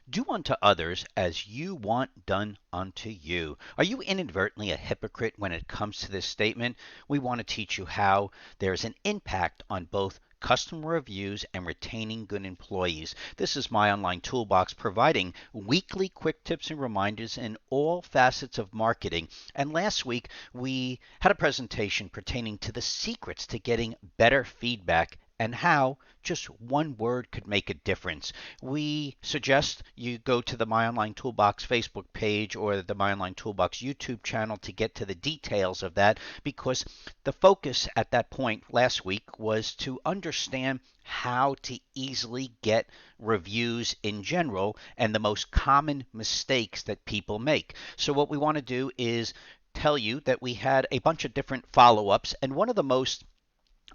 Do unto others as you want done unto you. Are you inadvertently a hypocrite when it comes to this statement? We want to teach you how there's an impact on both customer reviews and retaining good employees. This is my online toolbox providing weekly quick tips and reminders in all facets of marketing. And last week we had a presentation pertaining to the secrets to getting better feedback and how just one word could make a difference. We suggest you go to the My Online Toolbox Facebook page or the My Online Toolbox YouTube channel to get to the details of that, because the focus at that point last week was to understand how to easily get reviews in general and the most common mistakes that people make. So what we want to do is tell you that we had a bunch of different follow-ups, and one of the most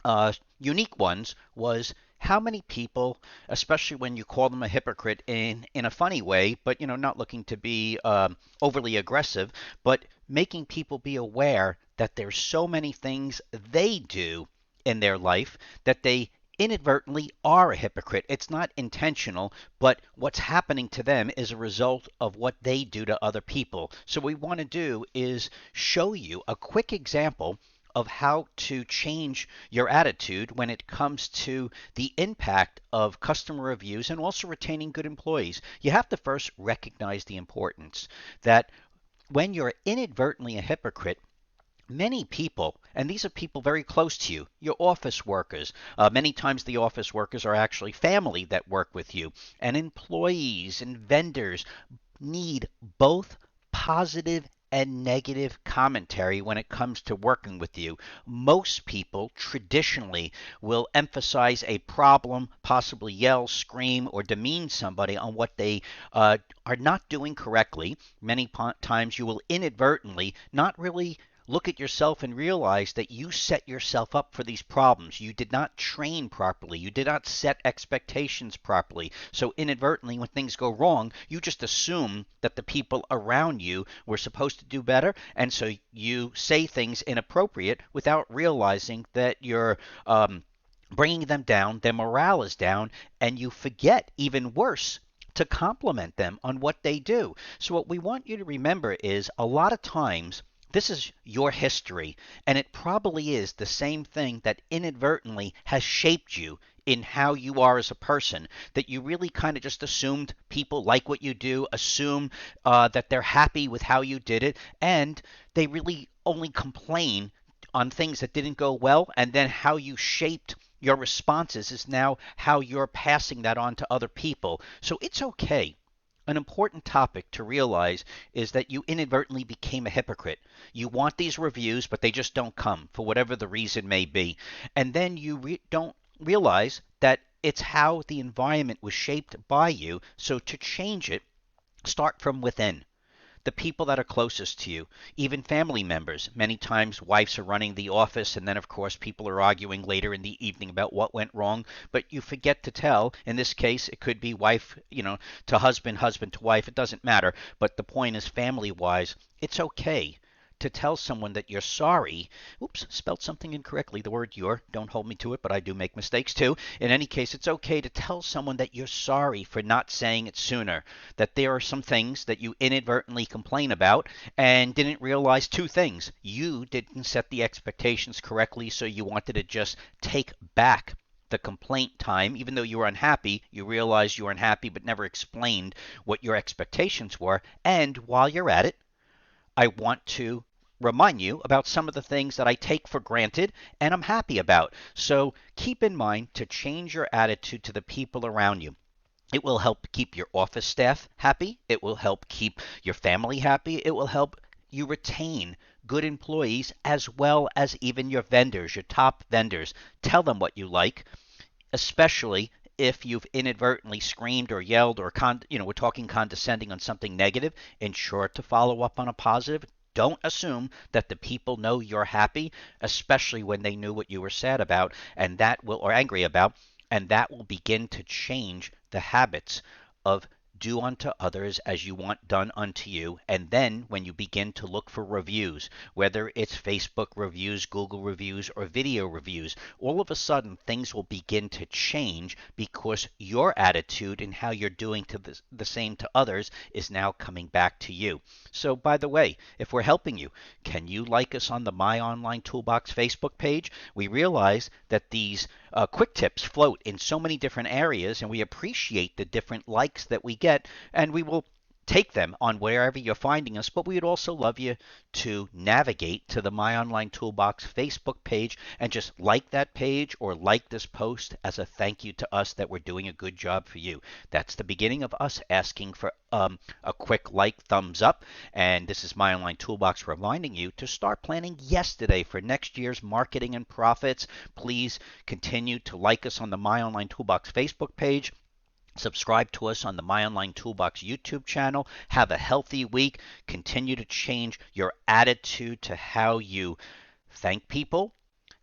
uh, unique ones was how many people, especially when you call them a hypocrite in a funny way, but not looking to be overly aggressive, but making people be aware that there's so many things they do in their life that they inadvertently are a hypocrite. It's not intentional, but what's happening to them is a result of what they do to other people. So what we want to do is show you a quick example of how to change your attitude when it comes to the impact of customer reviews and also retaining good employees. You have to first recognize the importance that when you're inadvertently a hypocrite, many people, and these are people very close to you, your office workers, many times the office workers are actually family that work with you, and employees and vendors need both positive and negative commentary when it comes to working with you. Most people traditionally will emphasize a problem, possibly yell, scream, or demean somebody on what they are not doing correctly. Many times you will inadvertently not really look at yourself and realize that you set yourself up for these problems. You did not train properly. You did not set expectations properly. So inadvertently, when things go wrong, you just assume that the people around you were supposed to do better. And so you say things inappropriate without realizing that you're bringing them down, their morale is down, and you forget, even worse, to compliment them on what they do. So what we want you to remember is a lot of times this is your history, and it probably is the same thing that inadvertently has shaped you in how you are as a person, that you really kind of just assumed people like what you do, assume that they're happy with how you did it, and they really only complain on things that didn't go well, and then how you shaped your responses is now how you're passing that on to other people. So it's okay. An important topic to realize is that you inadvertently became a hypocrite. You want these reviews, but they just don't come for whatever the reason may be. And then you don't realize that it's how the environment was shaped by you. So to change it, start from within. The people that are closest to you, even family members. Many times wives are running the office, and then of course people are arguing later in the evening about what went wrong, but you forget to tell. In this case, it could be wife, to husband, husband to wife, it doesn't matter. But the point is, family wise, it's okay to tell someone that you're sorry. Oops, spelled something incorrectly, the word your. Don't hold me to it, but I do make mistakes too. In any case, it's okay to tell someone that you're sorry for not saying it sooner, that there are some things that you inadvertently complain about and didn't realize two things. You didn't set the expectations correctly, so you wanted to just take back the complaint time. Even though you were unhappy, you realized you were unhappy but never explained what your expectations were. And while you're at it, I want to remind you about some of the things that I take for granted and I'm happy about. So keep in mind to change your attitude to the people around you. It will help keep your office staff happy. It will help keep your family happy. It will help you retain good employees as well as even your vendors, your top vendors. Tell them what you like, especially if you've inadvertently screamed or yelled or we're talking condescending on something negative. Ensure to follow up on a positive. Don't assume that the people know you're happy, especially when they knew what you were sad about, and that will, or angry about, and that will begin to change the habits of do unto others as you want done unto you. And then when you begin to look for reviews, whether it's Facebook reviews, Google reviews, or video reviews, all of a sudden things will begin to change because your attitude and how you're doing to the same to others is now coming back to you. So, by the way, if we're helping you, can you like us on the My Online Toolbox Facebook page? We realize that these quick tips float in so many different areas, and we appreciate the different likes that we get, and we will take them on wherever you're finding us, but we would also love you to navigate to the My Online Toolbox Facebook page and just like that page or like this post as a thank you to us that we're doing a good job for you. That's the beginning of us asking for a quick like, thumbs up, and this is My Online Toolbox reminding you to start planning yesterday for next year's marketing and profits. Please continue to like us on the My Online Toolbox Facebook page. Subscribe to us on the My Online Toolbox YouTube channel. Have a healthy week. Continue to change your attitude to how you thank people,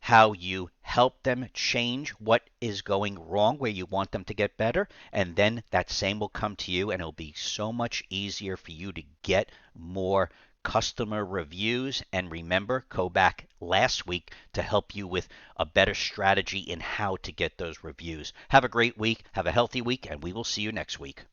how you help them change what is going wrong where you want them to get better, and then that same will come to you, and it'll be so much easier for you to get more customer reviews. And remember, go back last week to help you with a better strategy in how to get those reviews. Have a great week, have a healthy week, and we will see you next week.